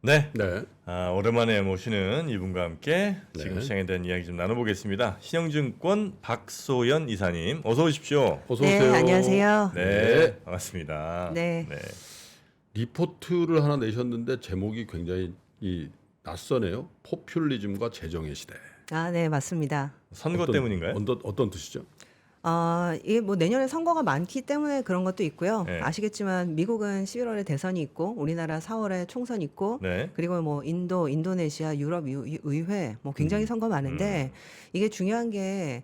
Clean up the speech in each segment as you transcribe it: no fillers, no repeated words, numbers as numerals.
네. 네. 오랜만에 모시는 이분과 함께 지금 네. 시장에 대한 이야기 좀 나눠보겠습니다. 신영증권 박소연 이사님, 어서 오십시오. 어서 네, 오세요. 안녕하세요. 네, 반갑습니다. 네. 리포트를 하나 내셨는데 제목이 굉장히 낯서네요. 포퓰리즘과 재정의 시대. 네, 맞습니다. 선거 때문인가요? 어떤 뜻이죠? 이게 뭐 내년에 선거가 많기 때문에 그런 것도 있고요. 네. 아시겠지만 미국은 11월에 대선이 있고 우리나라 4월에 총선이 있고 네. 그리고 뭐 인도, 인도네시아, 유럽 의회 뭐 굉장히 선거 많은데 이게 중요한 게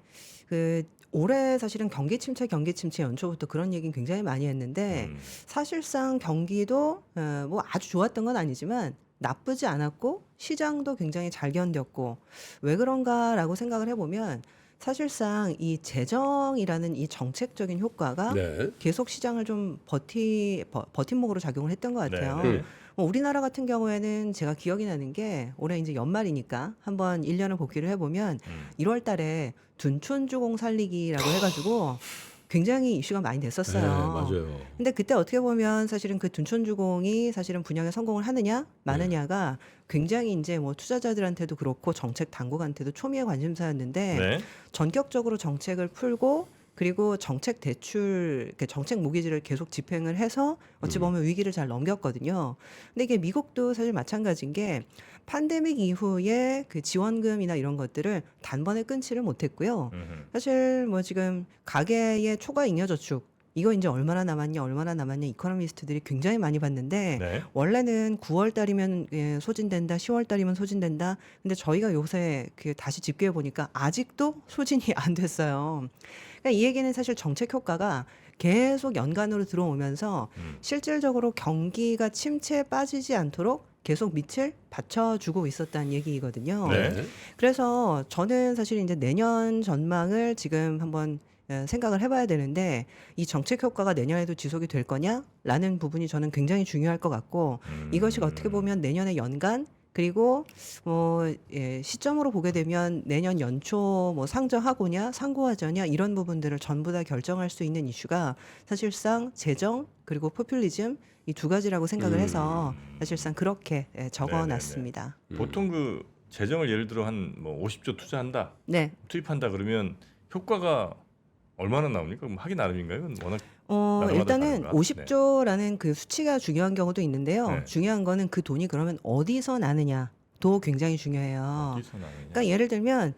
올해 사실은 경기 침체 연초부터 그런 얘기는 굉장히 많이 했는데 사실상 경기도 뭐 아주 좋았던 건 아니지만 나쁘지 않았고 시장도 굉장히 잘 견뎠고 왜 그런가라고 생각을 해보면 사실상 이 재정이라는 이 정책적인 효과가 네. 계속 시장을 좀 버팀목으로 작용을 했던 것 같아요. 네, 네. 뭐 우리나라 같은 경우에는 제가 기억이 나는 게 올해 이제 연말이니까 한번 1년을 복귀를 해보면 1월 달에 둔촌주공 살리기라고 해가지고 굉장히 이슈가 많이 됐었어요. 네, 맞아요. 근데 그때 어떻게 보면 사실은 그 둔촌주공이 사실은 분양에 성공을 하느냐 마느냐가 굉장히 이제 뭐 투자자들한테도 그렇고 정책 당국한테도 초미의 관심사였는데 네. 전격적으로 정책을 풀고 그리고 정책 대출, 정책 모기지를 계속 집행을 해서 어찌 보면 위기를 잘 넘겼거든요. 근데 이게 미국도 사실 마찬가지인 게 팬데믹 이후에 그 지원금이나 이런 것들을 단번에 끊지를 못했고요. 사실 뭐 지금 가계의 초과 잉여저축 이거 이제 얼마나 남았냐 이코노미스트들이 굉장히 많이 봤는데 네. 원래는 9월 달이면 소진된다, 10월 달이면 소진된다. 근데 저희가 요새 다시 집계해 보니까 아직도 소진이 안 됐어요. 그러니까 이 얘기는 사실 정책 효과가 계속 연간으로 들어오면서 실질적으로 경기가 침체에 빠지지 않도록 계속 밑을 받쳐주고 있었다는 얘기거든요. 네. 그래서 저는 사실 이제 내년 전망을 지금 한번 생각을 해봐야 되는데 이 정책 효과가 내년에도 지속이 될 거냐라는 부분이 저는 굉장히 중요할 것 같고 이것이 어떻게 보면 내년의 연간 그리고 시점으로 보게 되면 내년 연초 뭐 상저하고냐 상고하저냐 이런 부분들을 전부 다 결정할 수 있는 이슈가 사실상 재정 그리고 포퓰리즘 이 두 가지라고 생각을 해서 사실상 그렇게 적어놨습니다. 보통 그 재정을 예를 들어 한 뭐 50조 투자한다, 네. 투입한다 그러면 효과가 얼마나 나옵니까? 그럼 하기 나름인가요? 그건 워낙 나라마다 일단은 다른가? 50조라는 그 수치가 중요한 경우도 있는데요. 네. 중요한 거는 그 돈이 그러면 어디서 나느냐도 굉장히 중요해요. 어디서 나느냐? 그러니까 예를 들면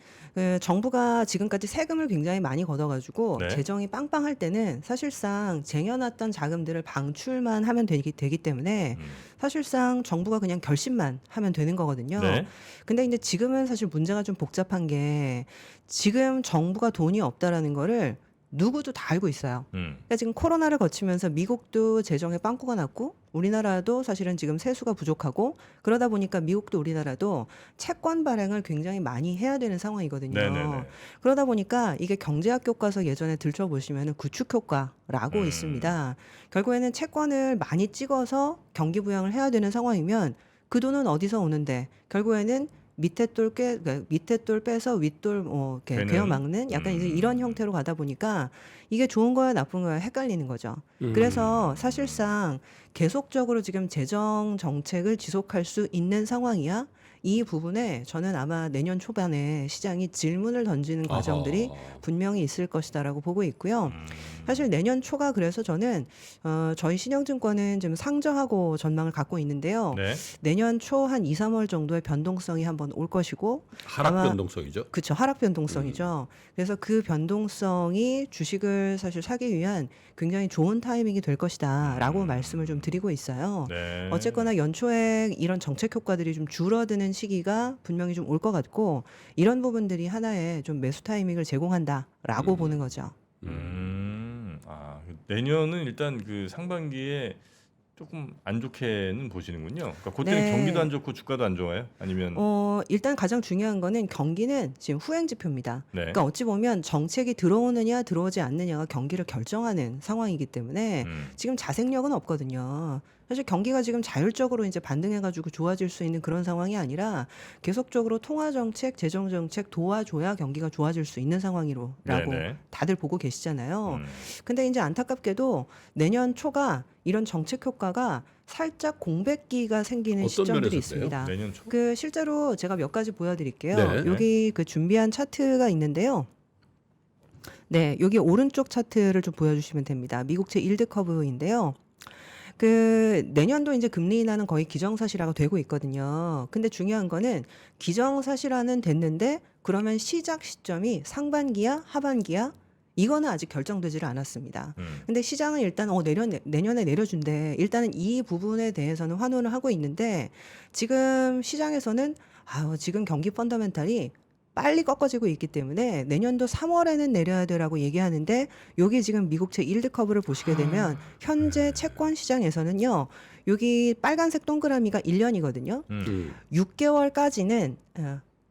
정부가 지금까지 세금을 굉장히 많이 걷어가지고 네. 재정이 빵빵할 때는 사실상 쟁여놨던 자금들을 방출만 하면 되기 때문에 사실상 정부가 그냥 결심만 하면 되는 거거든요. 네. 근데 이제 지금은 사실 문제가 좀 복잡한 게 지금 정부가 돈이 없다라는 거를 누구도 다 알고 있어요. 그러니까 지금 코로나를 거치면서 미국도 재정에 빵꾸가 났고 우리나라도 사실은 지금 세수가 부족하고 그러다 보니까 미국도 우리나라도 채권 발행을 굉장히 많이 해야 되는 상황이거든요. 네네네. 그러다 보니까 이게 경제학 교과서 예전에 들춰보시면 구축 효과라고 있습니다. 결국에는 채권을 많이 찍어서 경기 부양을 해야 되는 상황이면 그 돈은 어디서 오는데 결국에는 밑에 돌 빼서 윗돌 이렇게 되는. 베어막는 약간 이제 이런 형태로 가다 보니까 이게 좋은 거야 나쁜 거야 헷갈리는 거죠. 그래서 사실상 계속적으로 지금 재정 정책을 지속할 수 있는 상황이야. 이 부분에 저는 아마 내년 초반에 시장이 질문을 던지는 과정들이 분명히 있을 것이다라고 보고 있고요. 사실 내년 초가 그래서 저는 저희 신영증권은 지금 상저하고 전망을 갖고 있는데요. 네. 내년 초 한 2, 3월 정도의 변동성이 한번 올 것이고 하락 아마 변동성이죠. 그렇죠. 하락 변동성이죠. 그래서 그 변동성이 주식을 사실 사기 위한 굉장히 좋은 타이밍이 될 것이다라고 말씀을 좀 드리고 있어요. 네. 어쨌거나 연초에 이런 정책 효과들이 좀 줄어드는 시기가 분명히 좀 올 것 같고 이런 부분들이 하나의 좀 매수 타이밍을 제공한다라고 보는 거죠. 내년은 일단 그 상반기에 조금 안 좋게는 보시는군요. 그러니까 그때는 네. 경기도 안 좋고 주가도 안 좋아요? 아니면 일단 가장 중요한 거는 경기는 지금 후행 지표입니다. 네. 그러니까 어찌 보면 정책이 들어오느냐 들어오지 않느냐가 경기를 결정하는 상황이기 때문에 지금 자생력은 없거든요. 사실 경기가 지금 자율적으로 이제 반등해가지고 좋아질 수 있는 그런 상황이 아니라 계속적으로 통화 정책, 재정 정책 도와줘야 경기가 좋아질 수 있는 상황이라고 네네. 다들 보고 계시잖아요. 음. 근데 이제 안타깝게도 내년 초가 이런 정책 효과가 살짝 공백기가 생기는 어떤 시점들이 면에서 있습니다. 내년 초. 그 실제로 제가 몇 가지 보여드릴게요. 네. 여기 그 준비한 차트가 있는데요. 네, 여기 오른쪽 차트를 좀 보여주시면 됩니다. 미국채 일드 커브인데요. 그 내년도 이제 금리 인하는 거의 기정사실화가 되고 있거든요. 근데 중요한 거는 기정사실화는 됐는데 그러면 시작 시점이 상반기야, 하반기야? 이거는 아직 결정되지를 않았습니다. 근데 시장은 일단 내년에 내려준대. 일단은 이 부분에 대해서는 환호를 하고 있는데 지금 시장에서는 지금 경기 펀더멘탈이 빨리 꺾어지고 있기 때문에 내년도 3월에는 내려야 되라고 얘기하는데 여기 지금 미국채 일드 커브를 보시게 되면 현재 채권 시장에서는요. 여기 빨간색 동그라미가 1년이거든요. 6개월까지는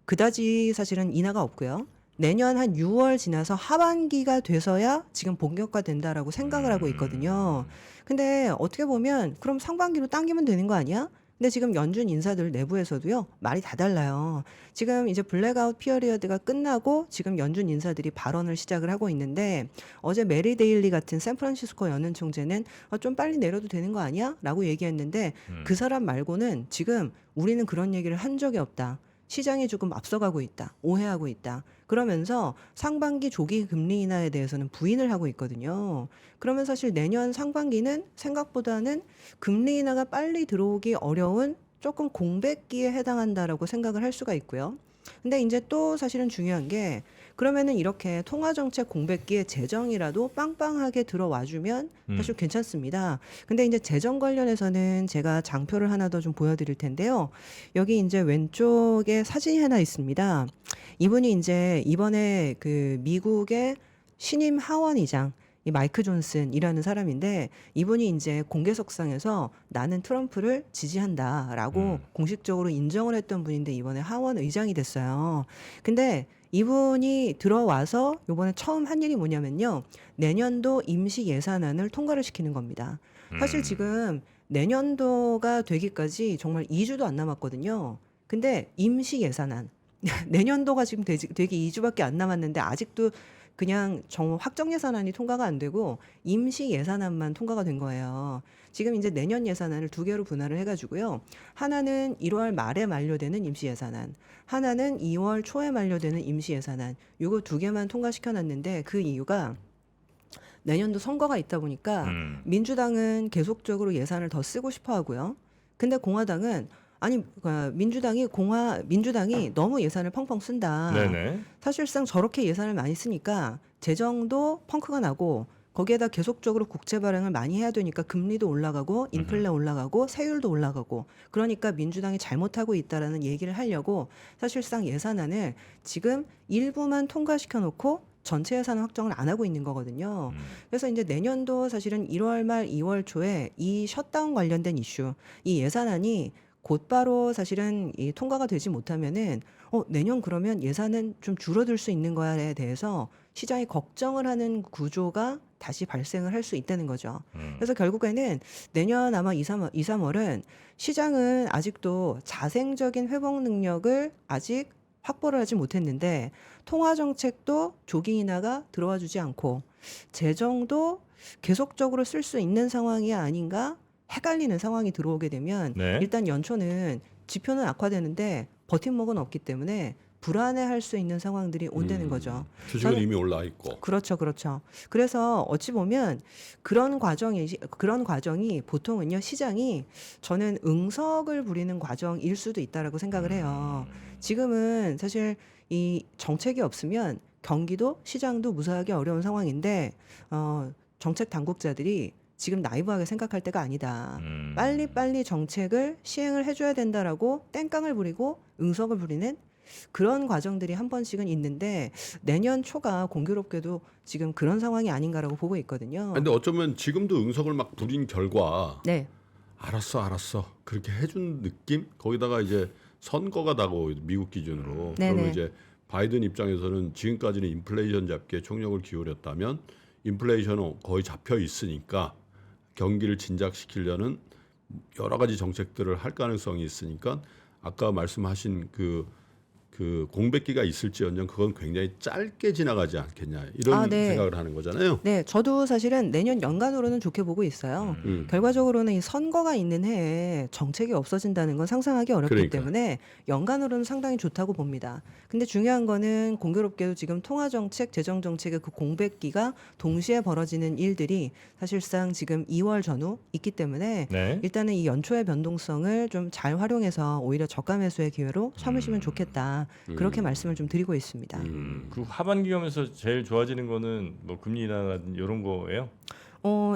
그다지 사실은 인하가 없고요. 내년 한 6월 지나서 하반기가 돼서야 지금 본격화된다라고 생각을 하고 있거든요. 근데 어떻게 보면 그럼 상반기로 당기면 되는 거 아니야? 근데 지금 연준 인사들 내부에서도요 말이 다 달라요. 지금 이제 블랙아웃 피어리어드가 끝나고 지금 연준 인사들이 발언을 시작을 하고 있는데 어제 메리 데일리 같은 샌프란시스코 연은 총재는 좀 빨리 내려도 되는 거 아니야? 라고 얘기했는데 그 사람 말고는 지금 우리는 그런 얘기를 한 적이 없다. 시장이 조금 앞서가고 있다. 오해하고 있다. 그러면서 상반기 조기 금리 인하에 대해서는 부인을 하고 있거든요. 그러면 사실 내년 상반기는 생각보다는 금리 인하가 빨리 들어오기 어려운 조금 공백기에 해당한다라고 생각을 할 수가 있고요. 근데 이제 또 사실은 중요한 게 그러면은 이렇게 통화정책 공백기에 재정이라도 빵빵하게 들어와주면 사실 괜찮습니다. 근데 이제 재정 관련해서는 제가 장표를 하나 더 좀 보여드릴 텐데요. 여기 이제 왼쪽에 사진이 하나 있습니다. 이분이 이제 이번에 그 미국의 신임 하원의장 이 마이크 존슨이라는 사람인데 이분이 이제 공개석상에서 나는 트럼프를 지지한다라고 공식적으로 인정을 했던 분인데 이번에 하원 의장이 됐어요. 근데 이분이 들어와서 이번에 처음 한 일이 뭐냐면요. 내년도 임시 예산안을 통과를 시키는 겁니다. 사실 지금 내년도가 되기까지 정말 2주도 안 남았거든요. 근데 임시 예산안 내년도가 지금 되기 2주밖에 안 남았는데 아직도 그냥 확정 예산안이 통과가 안 되고 임시 예산안만 통과가 된 거예요. 지금 이제 내년 예산안을 두 개로 분할을 해가지고요. 하나는 1월 말에 만료되는 임시 예산안, 하나는 2월 초에 만료되는 임시 예산안. 요거 두 개만 통과시켜놨는데 그 이유가 내년도 선거가 있다 보니까 민주당은 계속적으로 예산을 더 쓰고 싶어 하고요. 근데 공화당은 아니 민주당이 너무 예산을 펑펑 쓴다. 네네. 사실상 저렇게 예산을 많이 쓰니까 재정도 펑크가 나고 거기에다 계속적으로 국채 발행을 많이 해야 되니까 금리도 올라가고 인플레 올라가고 세율도 올라가고 그러니까 민주당이 잘못하고 있다라는 얘기를 하려고 사실상 예산안을 지금 일부만 통과시켜 놓고 전체 예산 확정을 안 하고 있는 거거든요. 그래서 이제 내년도 사실은 1월 말 2월 초에 이 셧다운 관련된 이슈, 이 예산안이 곧바로 사실은 이 통과가 되지 못하면은 내년 그러면 예산은 좀 줄어들 수 있는 거야에 대해서 시장이 걱정을 하는 구조가 다시 발생을 할 수 있다는 거죠. 그래서 결국에는 내년 아마 2, 3월은 시장은 아직도 자생적인 회복 능력을 아직 확보를 하지 못했는데 통화 정책도 조기 인하가 들어와 주지 않고 재정도 계속적으로 쓸 수 있는 상황이 아닌가 헷갈리는 상황이 들어오게 되면 네. 일단 연초는 지표는 악화되는데 버팀목은 없기 때문에 불안해할 수 있는 상황들이 온다는 거죠. 주식은 저는- 이미 올라 있고. 그렇죠. 그래서 어찌 보면 그런 과정이 보통은요 시장이 저는 응석을 부리는 과정일 수도 있다라고 생각을 해요. 지금은 사실 이 정책이 없으면 경기도 시장도 무사하기 어려운 상황인데 정책 당국자들이 지금 나이브하게 생각할 때가 아니다. 빨리 정책을 시행을 해줘야 된다라고 땡깡을 부리고 응석을 부리는 그런 과정들이 한 번씩은 있는데 내년 초가 공교롭게도 지금 그런 상황이 아닌가라고 보고 있거든요. 근데 어쩌면 지금도 응석을 막 부린 결과 네, 알았어 그렇게 해준 느낌? 거기다가 이제 선거가 다가오고 미국 기준으로 네네. 그러면 이제 바이든 입장에서는 지금까지는 인플레이션 잡기에 총력을 기울였다면 인플레이션은 거의 잡혀 있으니까 경기를 진작시키려는 여러 가지 정책들을 할 가능성이 있으니까 아까 말씀하신 그 공백기가 있을지언정 그건 굉장히 짧게 지나가지 않겠냐 이런 네. 생각을 하는 거잖아요. 네, 저도 사실은 내년 연간으로는 좋게 보고 있어요. 결과적으로는 이 선거가 있는 해에 정책이 없어진다는 건 상상하기 어렵기 그러니까. 때문에 연간으로는 상당히 좋다고 봅니다. 근데 중요한 거는 공교롭게도 지금 통화정책, 재정정책의 그 공백기가 동시에 벌어지는 일들이 사실상 지금 2월 전후 있기 때문에 네. 일단은 이 연초의 변동성을 좀 잘 활용해서 오히려 저가 매수의 기회로 삼으시면 좋겠다. 그렇게 말씀을 좀 드리고 있습니다. 그 하반기 오면서 제일 좋아지는 거는 뭐 금리 인하라든지 이런 거예요?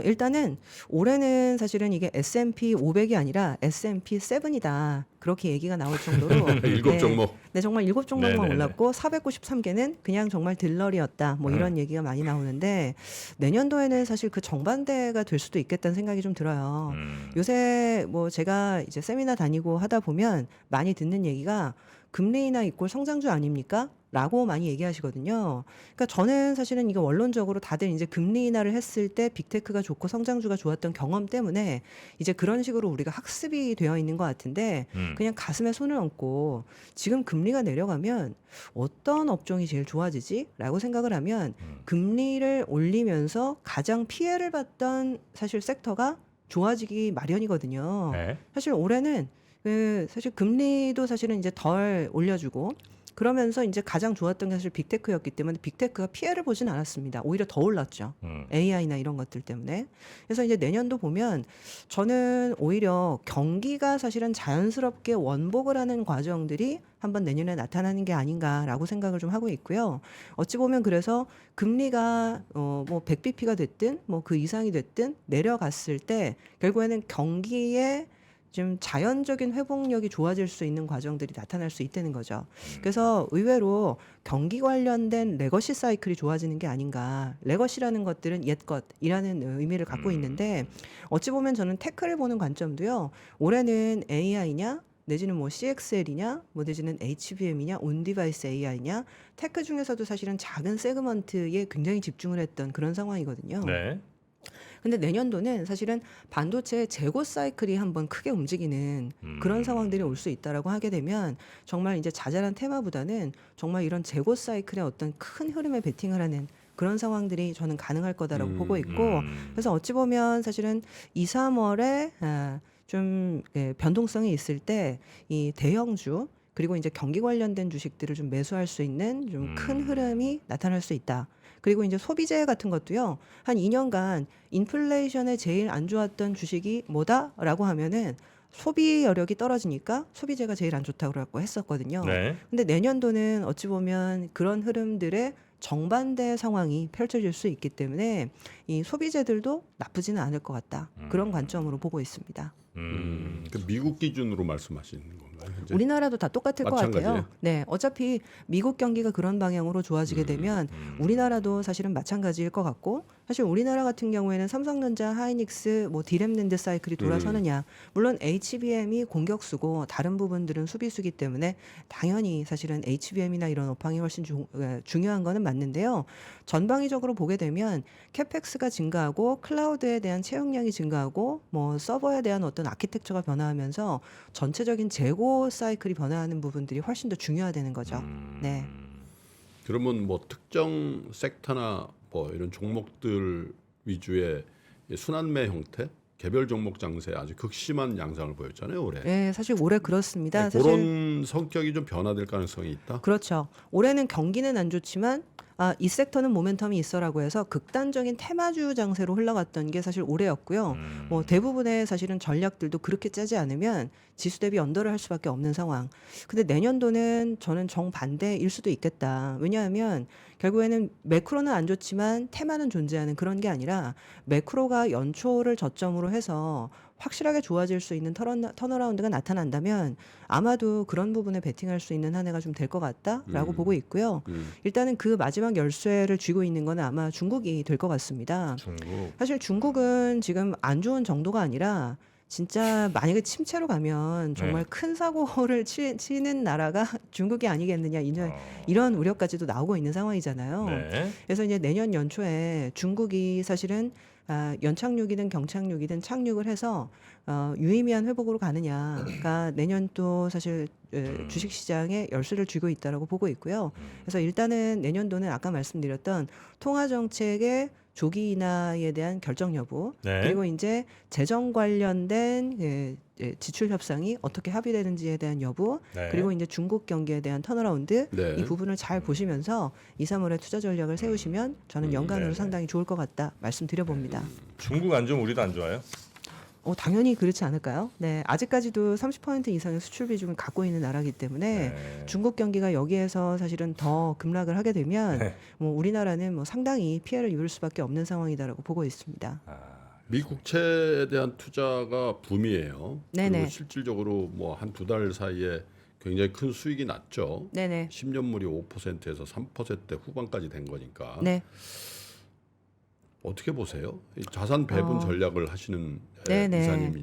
일단은 올해는 사실은 이게 S&P 500이 아니라 S&P 7이다. 그렇게 얘기가 나올 정도로 일곱 네, 종목. 네, 정말 7종목만 네네네. 올랐고 493개는 그냥 정말 들러리였다. 뭐 이런 얘기가 많이 나오는데 내년도에는 사실 그 정반대가 될 수도 있겠다는 생각이 좀 들어요. 요새 뭐 제가 이제 세미나 다니고 하다 보면 많이 듣는 얘기가 금리 인하 이꼴 성장주 아닙니까? 라고 많이 얘기하시거든요. 그러니까 저는 사실은 이게 원론적으로 다들 이제 금리 인하를 했을 때 빅테크가 좋고 성장주가 좋았던 경험 때문에 이제 그런 식으로 우리가 학습이 되어 있는 것 같은데 그냥 가슴에 손을 얹고 지금 금리가 내려가면 어떤 업종이 제일 좋아지지? 라고 생각을 하면 금리를 올리면서 가장 피해를 봤던 사실 섹터가 좋아지기 마련이거든요. 네. 사실 올해는 사실 금리도 사실은 이제 덜 올려주고 그러면서 이제 가장 좋았던 게 사실 빅테크였기 때문에 빅테크가 피해를 보진 않았습니다. 오히려 더 올랐죠. AI나 이런 것들 때문에. 그래서 이제 내년도 보면 저는 오히려 경기가 사실은 자연스럽게 원복을 하는 과정들이 한번 내년에 나타나는 게 아닌가라고 생각을 좀 하고 있고요. 어찌 보면 그래서 금리가 뭐 100bp가 됐든 뭐 그 이상이 됐든 내려갔을 때 결국에는 경기에 좀 자연적인 회복력이 좋아질 수 있는 과정들이 나타날 수 있다는 거죠. 그래서 의외로 경기 관련된 레거시 사이클이 좋아지는 게 아닌가. 레거시라는 것들은 옛 것이라는 의미를 갖고 있는데 어찌 보면 저는 테크를 보는 관점도요. 올해는 AI냐 내지는 뭐 CXL이냐, 뭐 내지는 HBM이냐, 온디바이스 AI냐, 테크 중에서도 사실은 작은 세그먼트에 굉장히 집중을 했던 그런 상황이거든요. 네. 근데 내년도는 사실은 반도체의 재고 사이클이 한번 크게 움직이는 그런 상황들이 올 수 있다라고 하게 되면 정말 이제 자잘한 테마보다는 정말 이런 재고 사이클의 어떤 큰 흐름에 베팅을 하는 그런 상황들이 저는 가능할 거다라고 보고 있고 그래서 어찌 보면 사실은 2, 3월에 좀 변동성이 있을 때 이 대형주 그리고 이제 경기 관련된 주식들을 좀 매수할 수 있는 좀 큰 흐름이 나타날 수 있다. 그리고 이제 소비재 같은 것도요. 한 2년간 인플레이션에 제일 안 좋았던 주식이 뭐다라고 하면은 소비 여력이 떨어지니까 소비재가 제일 안 좋다고 했었거든요. 네. 근데 내년도는 어찌 보면 그런 흐름들의 정반대 상황이 펼쳐질 수 있기 때문에 이 소비재들도 나쁘지는 않을 것 같다. 그런 관점으로 보고 있습니다. 그 미국 기준으로 말씀하시는 건가요? 현재? 우리나라도 다 똑같을 것 같아요. 마찬가지예요? 네, 어차피 미국 경기가 그런 방향으로 좋아지게 되면 우리나라도 사실은 마찬가지일 것 같고 사실 우리나라 같은 경우에는 삼성전자, 하이닉스, 뭐 디램랜드 사이클이 돌아서느냐 물론 HBM이 공격수고 다른 부분들은 수비수기 때문에 당연히 사실은 HBM이나 이런 업황이 훨씬 중요한 거는 맞는데요. 전방위적으로 보게 되면 캐펙스가 증가하고 클라우드에 대한 채용량이 증가하고 뭐 서버에 대한 어떤 아키텍처가 변화하면서 전체적인 재고 사이클이 변화하는 부분들이 훨씬 더 중요하다는 거죠. 네. 그러면 뭐 특정 섹터나 뭐 이런 종목들 위주의 순환매 형태, 개별 종목 장세 아주 극심한 양상을 보였잖아요 올해. 네, 사실 올해 그렇습니다. 네, 사실 그런 성격이 좀 변화될 가능성이 있다. 그렇죠. 올해는 경기는 안 좋지만 이 섹터는 모멘텀이 있어라고 해서 극단적인 테마주 장세로 흘러갔던 게 사실 올해였고요. 뭐 대부분의 사실은 전략들도 그렇게 짜지 않으면 지수 대비 언더를 할 수밖에 없는 상황. 근데 내년도는 저는 정반대일 수도 있겠다. 왜냐하면 결국에는 매크로는 안 좋지만 테마는 존재하는 그런 게 아니라 매크로가 연초를 저점으로 해서 확실하게 좋아질 수 있는 턴어라운드가 나타난다면 아마도 그런 부분에 베팅할 수 있는 한 해가 좀 될 것 같다라고 보고 있고요. 일단은 그 마지막 열쇠를 쥐고 있는 건 아마 중국이 될 것 같습니다. 중국. 사실 중국은 지금 안 좋은 정도가 아니라 진짜 만약에 침체로 가면 정말 큰 사고를 치는 나라가 중국이 아니겠느냐 이런 우려까지도 나오고 있는 상황이잖아요. 네. 그래서 이제 내년 연초에 중국이 사실은 연착륙이든 경착륙이든 착륙을 해서 유의미한 회복으로 가느냐가 내년 또 사실 주식시장에 열쇠를 쥐고 있다라고 보고 있고요. 그래서 일단은 내년도는 아까 말씀드렸던 통화정책의 조기 인하에 대한 결정 여부 네. 그리고 이제 재정 관련된 지출 협상이 어떻게 합의되는지에 대한 여부 네. 그리고 이제 중국 경기에 대한 턴어라운드 네. 이 부분을 잘 보시면서 2, 3월에 투자 전략을 세우시면 저는 연간으로 네네. 상당히 좋을 것 같다 말씀드려봅니다. 중국 안 좋으면 우리도 안 좋아요? 당연히 그렇지 않을까요? 네, 아직까지도 30% 이상의 수출 비중을 갖고 있는 나라이기 때문에 네. 중국 경기가 여기에서 사실은 더 급락을 하게 되면 네. 뭐 우리나라는 뭐 상당히 피해를 입을 수밖에 없는 상황이다라고 보고 있습니다. 미 국채에 대한 투자가 붐이에요. 네네. 그리고 실질적으로 뭐 한 두 달 사이에 굉장히 큰 수익이 났죠. 네네. 10년물이 5%에서 3%대 후반까지 된 거니까. 네. 어떻게 보세요? 이 자산 배분 전략을 하시는 네네. 이사님이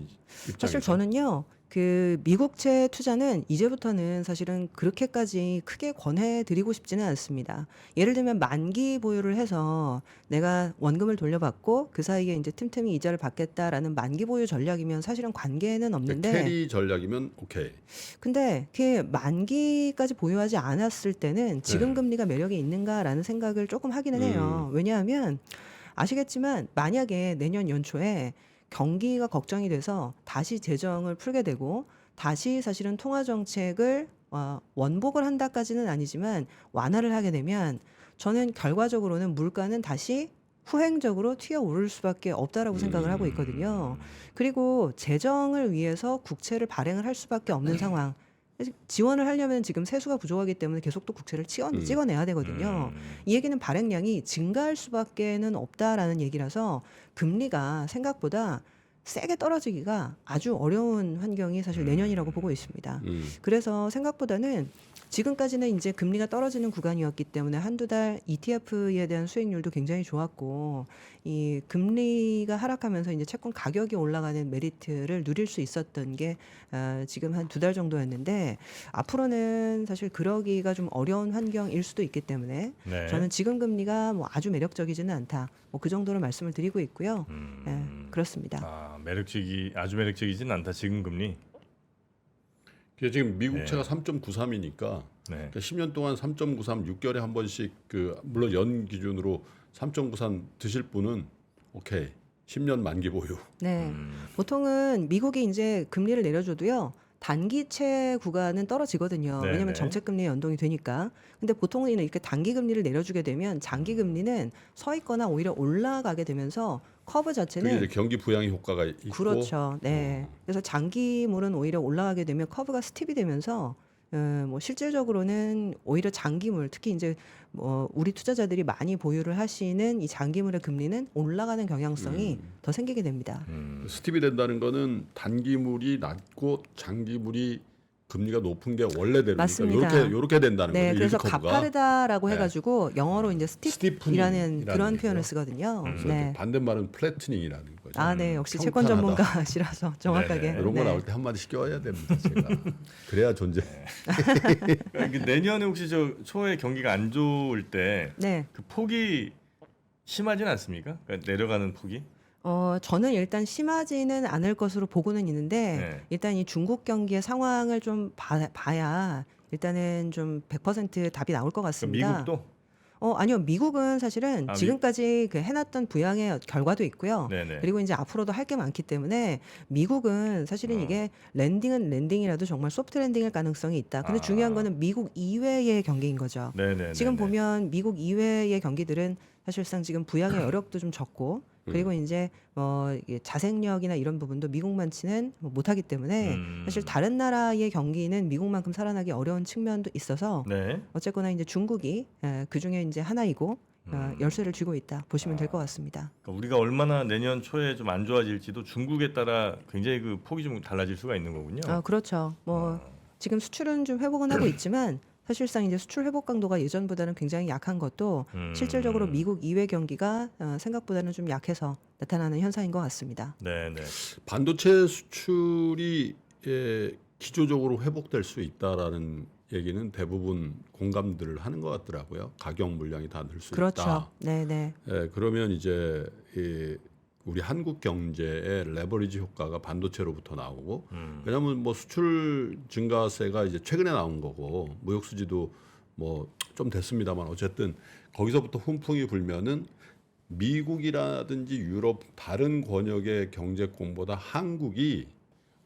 입장에서. 사실 저는요. 그 미국채 투자는 이제부터는 사실은 그렇게까지 크게 권해드리고 싶지는 않습니다. 예를 들면 만기 보유를 해서 내가 원금을 돌려받고 그 사이에 이제 틈틈이 이자를 받겠다라는 만기 보유 전략이면 사실은 관계는 없는데 캐리 전략이면 오케이. 근데 그 만기까지 보유하지 않았을 때는 지금 네. 금리가 매력이 있는가라는 생각을 조금 하기는 해요. 왜냐하면 아시겠지만 만약에 내년 연초에 경기가 걱정이 돼서 다시 재정을 풀게 되고 다시 사실은 통화 정책을 원복을 한다까지는 아니지만 완화를 하게 되면 저는 결과적으로는 물가는 다시 후행적으로 튀어오를 수밖에 없다라고 생각을 하고 있거든요. 그리고 재정을 위해서 국채를 발행을 할 수밖에 없는 상황. 지원을 하려면 지금 세수가 부족하기 때문에 계속 또 국채를 찍어내야 되거든요. 이 얘기는 발행량이 증가할 수밖에는 없다라는 얘기라서 금리가 생각보다 세게 떨어지기가 아주 어려운 환경이 사실 내년이라고 보고 있습니다. 그래서 생각보다는 지금까지는 이제 금리가 떨어지는 구간이었기 때문에 한두 달 ETF에 대한 수익률도 굉장히 좋았고 이 금리가 하락하면서 이제 채권 가격이 올라가는 메리트를 누릴 수 있었던 게 지금 한 두 달 정도였는데 앞으로는 사실 그러기가 좀 어려운 환경일 수도 있기 때문에 네. 저는 지금 금리가 뭐 아주 매력적이지는 않다. 뭐 그 정도로 말씀을 드리고 있고요. 네, 그렇습니다. 아주 매력적이진 않다 지금 금리. 그게 지금 미국채가 3.93이니까 네. 10년 동안 3.93 6개월에 한 번씩 물론 연 기준으로 3.93 드실 분은 오케이. 10년 만기 보유. 네. 보통은 미국이 이제 금리를 내려줘도요. 단기채 구간은 떨어지거든요. 네네. 왜냐하면 정책 금리에 연동이 되니까. 근데 보통은 이렇게 단기 금리를 내려주게 되면 장기 금리는 서 있거나 오히려 올라가게 되면서 커브 그게 자체는 이제 경기 부양의 효과가 있고. 그렇죠. 네. 그래서 장기물은 오히려 올라가게 되면 커브가 스팁이 되면서 뭐 실질적으로는 오히려 장기물 특히 이제 뭐 우리 투자자들이 많이 보유를 하시는 이 장기물의 금리는 올라가는 경향성이 더 생기게 됩니다. 스팁이 된다는 거는 단기물이 낮고 장기물이 금리가 높은 게 원래대로니까 맞습니다. 요렇게 된다는 네, 거죠. 그래서 일커브가. 가파르다라고 네. 해가지고 영어로 이제 스팁이라는 스티프닝이라는 그런 얘기죠. 표현을 쓰거든요. 그래서 네. 반대말은 플래트닝이라는 거죠. 아, 네, 역시 채권 평탄하다. 전문가시라서 정확하게. 네네. 이런 거 네. 나올 때 한마디씩 껴야 됩니다. 제가. 그래야 존재. 그러니까 내년에 혹시 저 초에 경기가 안 좋을 때 그 네. 폭이 심하진 않습니까? 그러니까 내려가는 폭이? 저는 일단 심하지는 않을 것으로 보고는 있는데 네. 일단 이 중국 경기의 상황을 좀 봐야 일단은 좀 100% 답이 나올 것 그러니까 같습니다. 미국도? 아니요. 미국은 사실은 아, 지금까지 그 해놨던 부양의 결과도 있고요. 네네. 그리고 이제 앞으로도 할 게 많기 때문에 미국은 사실은 이게 랜딩은 랜딩이라도 정말 소프트 랜딩일 가능성이 있다. 근데 아. 중요한 거는 미국 이외의 경기인 거죠. 네네. 지금 보면 미국 이외의 경기들은 사실상 지금 부양의 여력도 좀 적고 그리고 이제 뭐 이게 자생력이나 이런 부분도 미국만치는 못하기 때문에 사실 다른 나라의 경기는 미국만큼 살아나기 어려운 측면도 있어서 네. 어쨌거나 이제 중국이 그 중에 이제 하나이고 열쇠를 쥐고 있다 보시면 될 것 같습니다. 그러니까 우리가 얼마나 내년 초에 좀 안 좋아질지도 중국에 따라 굉장히 그 폭이 좀 달라질 수가 있는 거군요. 그렇죠. 뭐 지금 수출은 좀 회복은 하고 있지만 사실상 이제 수출 회복 강도가 예전보다는 굉장히 약한 것도 실질적으로 미국 이외 경기가 생각보다는 좀 약해서 나타나는 현상인 것 같습니다. 네, 네. 반도체 수출이 기조적으로 회복될 수 있다라는 얘기는 대부분 공감들을 하는 것 같더라고요. 가격 물량이 다 늘 수 그렇죠. 있다. 네, 네. 그러면 이제 우리 한국 경제의 레버리지 효과가 반도체로부터 나오고, 왜냐하면 뭐 수출 증가세가 이제 최근에 나온 거고 무역 수지도 뭐 좀 됐습니다만 어쨌든 거기서부터 훈풍이 불면은 미국이라든지 유럽 다른 권역의 경제권보다 한국이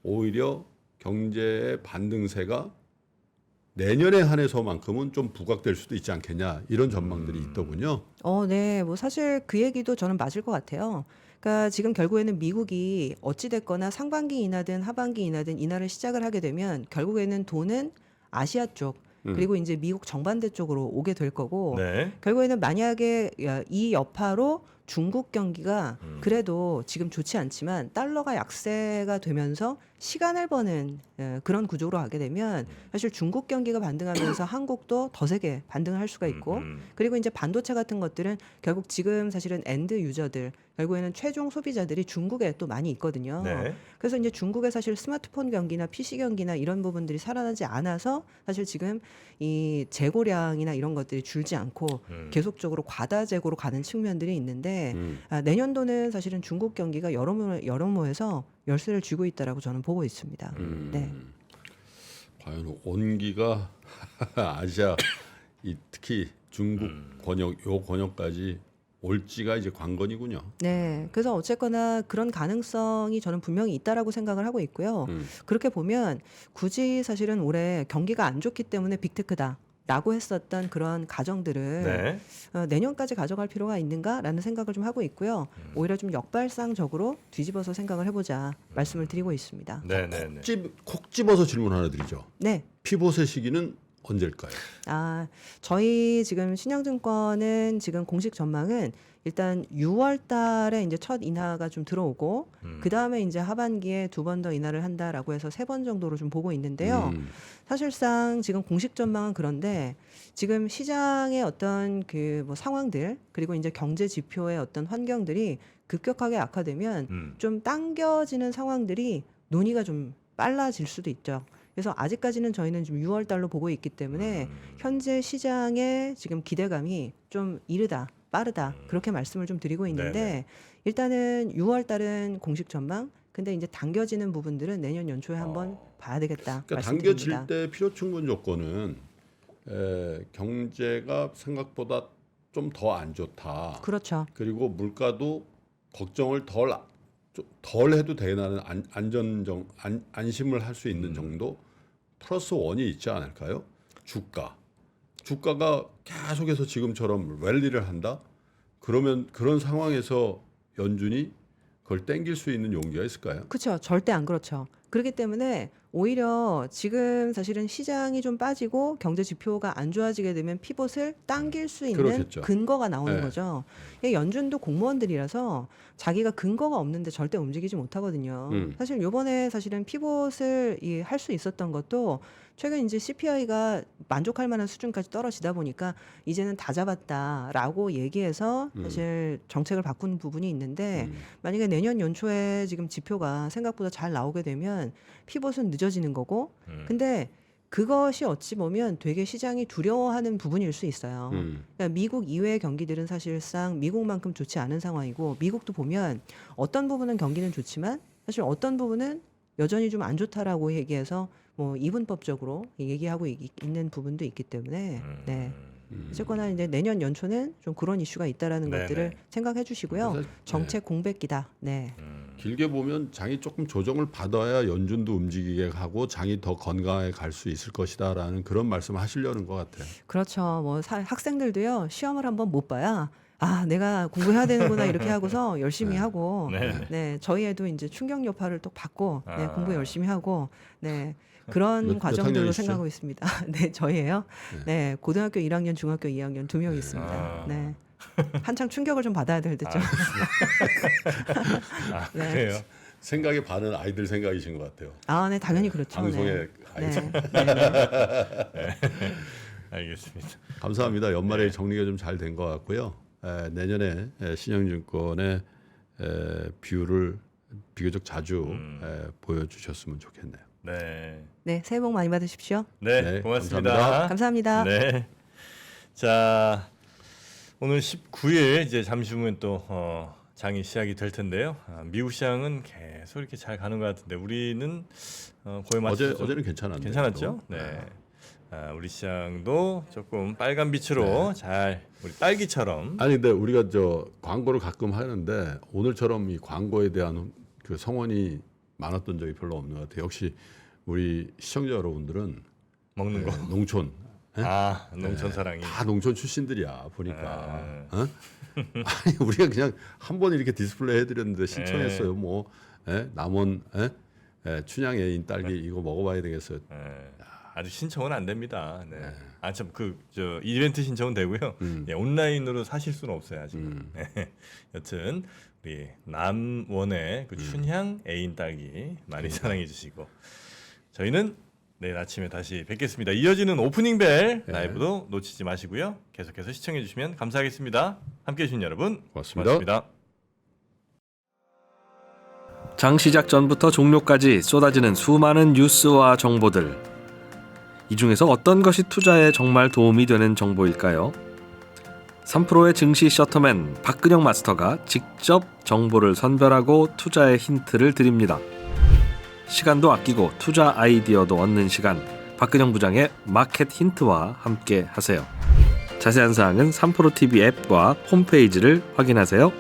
오히려 경제의 반등세가 내년에 한해서만큼은 좀 부각될 수도 있지 않겠냐 이런 전망들이 있더군요. 네. 뭐 사실 그 얘기도 저는 맞을 것 같아요. 그러니까 지금 결국에는 미국이 어찌 됐거나 상반기 인하든 하반기 인하든 인하를 시작을 하게 되면 결국에는 돈은 아시아 쪽 그리고 이제 미국 정반대 쪽으로 오게 될 거고 네. 결국에는 만약에 이 여파로 중국 경기가 그래도 지금 좋지 않지만 달러가 약세가 되면서 시간을 버는 그런 구조로 가게 되면 사실 중국 경기가 반등하면서 한국도 더 세게 반등을 할 수가 있고 그리고 이제 반도체 같은 것들은 결국 지금 사실은 엔드 유저들 결국에는 최종 소비자들이 중국에 또 많이 있거든요. 네. 그래서 이제 중국의 사실 스마트폰 경기나 PC 경기나 이런 부분들이 살아나지 않아서 사실 지금 이 재고량이나 이런 것들이 줄지 않고 계속적으로 과다 재고로 가는 측면들이 있는데 내년도는 사실은 중국 경기가 여러모에서 열쇠를 쥐고 있다라고 저는 보고 있습니다. 네. 과연 온기가 아시아 특히 중국 권역 요 권역까지 올지가 이제 관건이군요. 네. 그래서 어쨌거나 그런 가능성이 저는 분명히 있다라고 생각을 하고 있고요. 그렇게 보면 굳이 사실은 올해 경기가 안 좋기 때문에 빅테크다. 라고 했었던 그런 가정들을 네. 내년까지 가져갈 필요가 있는가라는 생각을 좀 하고 있고요. 오히려 좀 역발상적으로 뒤집어서 생각을 해보자 말씀을 드리고 있습니다. 네, 네, 네. 콕 집어서 질문 하나 드리죠. 네. 피봇의 시기는 언제일까요? 저희 지금 신영증권은 지금 공식 전망은 일단 6월 달에 이제 첫 인하가 좀 들어오고 그 다음에 이제 하반기에 2번 더 인하를 한다라고 해서 3번 정도로 좀 보고 있는데요. 사실상 지금 공식 전망은 그런데 지금 시장의 어떤 그 뭐 상황들 그리고 이제 경제 지표의 어떤 환경들이 급격하게 악화되면 좀 당겨지는 상황들이 논의가 좀 빨라질 수도 있죠. 그래서 아직까지는 저희는 지금 6월 달로 보고 있기 때문에 현재 시장의 지금 기대감이 좀 이르다, 빠르다 그렇게 말씀을 좀 드리고 있는데 네네. 일단은 6월 달은 공식 전망. 근데 이제 당겨지는 부분들은 내년 연초에 한번 봐야 되겠다. 그러니까 말씀드립니다. 당겨질 때 필요 충분 조건은 경제가 생각보다 좀 더 안 좋다. 그렇죠. 그리고 물가도 걱정을 덜 해도 되나는 안심을 할 수 있는 정도 플러스 원이 있지 않을까요? 주가가 계속해서 지금처럼 랠리를 한다. 그러면 그런 상황에서 연준이 그걸 땡길 수 있는 용기가 있을까요? 그렇죠. 절대 안 그렇죠. 그렇기 때문에 오히려 지금 사실은 시장이 좀 빠지고 경제 지표가 안 좋아지게 되면 피봇을 당길 수 있는 그렇겠죠. 근거가 나오는 네. 거죠. 연준도 공무원들이라서 자기가 근거가 없는데 절대 움직이지 못하거든요. 사실 요번에 사실은 피봇을 할 수 있었던 것도 최근 이제 CPI가 만족할 만한 수준까지 떨어지다 보니까 이제는 다 잡았다라고 얘기해서 사실 정책을 바꾼 부분이 있는데 만약에 내년 연초에 지금 지표가 생각보다 잘 나오게 되면 피봇은 늦어지는 거고 근데 그것이 어찌 보면 되게 시장이 두려워하는 부분일 수 있어요. 그러니까 미국 이외의 경기들은 사실상 미국만큼 좋지 않은 상황이고 미국도 보면 어떤 부분은 경기는 좋지만 사실 어떤 부분은 여전히 좀 안 좋다라고 얘기해서 뭐 이분법적으로 얘기하고 있는 부분도 있기 때문에 네. 어쨌거나 이제 내년 연초는 좀 그런 이슈가 있다라는 네네. 것들을 생각해 주시고요. 그래서, 정책 공백기다. 네. 길게 보면 장이 조금 조정을 받아야 연준도 움직이게 하고 장이 더 건강하게 갈 수 있을 것이다라는 그런 말씀을 하시려는 것 같아요. 그렇죠. 뭐 학생들도요. 시험을 한번 못 봐야 내가 공부해야 되는구나 이렇게 하고서 열심히 하고 네. 네, 저희 애도 이제 충격 여파를 또 받고 네, 아. 공부 열심히 하고 네. 그런 몇 과정들로 학년이시죠? 생각하고 있습니다. 네, 저희예요. 네, 고등학교 1학년, 중학교 2학년 2명 있습니다. 아. 네. 한창 충격을 좀 받아야 될 듯죠. 네. 그래요. 생각의 반은 아이들 생각이신 것 같아요. 네, 당연히 그렇죠. 방송의 네. 아이들. 네. 네. 알겠습니다. 감사합니다. 연말에 네. 정리가 좀 잘 된 것 같고요. 내년에 신영증권의 비율을 비교적 자주 보여주셨으면 좋겠네요. 네. 네, 새해 복 많이 받으십시오. 네, 네, 고맙습니다. 감사합니다. 네. 자, 오늘 19일 이제 잠시 후면 또 장이 시작이 될 텐데요. 미국 시장은 계속 이렇게 잘 가는 것 같은데 우리는 거의 어제는 괜찮았는데. 괜찮았죠? 또. 네. 우리 시장도 조금 빨간 빛으로 잘 우리 딸기처럼. 아니 근데 우리가 저 광고를 가끔 하는데 오늘처럼 이 광고에 대한 그 성원이 많았던 적이 별로 없는 것 같아요. 역시 우리 시청자 여러분들은 먹는 거. 농촌, 농촌 사랑이. 다 농촌 출신들이야 보니까. 아. 어? 아니 우리가 그냥 한 번 이렇게 디스플레이 해드렸는데 신청했어요. 뭐 남원 춘향 애인 딸기 이거 먹어봐야 되겠어요. 아직 신청은 안 됩니다. 네. 참 저 이벤트 신청은 되고요. 예, 온라인으로 사실 수는 없어요 아직. 네. 여튼 우리 남원의 그 춘향 애인 딸기 많이 사랑해 주시고 저희는 내일 아침에 다시 뵙겠습니다. 이어지는 오프닝 벨 라이브도 놓치지 마시고요. 계속해서 시청해 주시면 감사하겠습니다. 함께해 주신 여러분 고맙습니다. 장 시작 전부터 종료까지 쏟아지는 수많은 뉴스와 정보들. 이 중에서 어떤 것이 투자에 정말 도움이 되는 정보일까요? 3프로의 증시 셔터맨 박근영 마스터가 직접 정보를 선별하고 투자의 힌트를 드립니다. 시간도 아끼고 투자 아이디어도 얻는 시간, 박근영 부장의 마켓 힌트와 함께 하세요. 자세한 사항은 3프로TV 앱과 홈페이지를 확인하세요.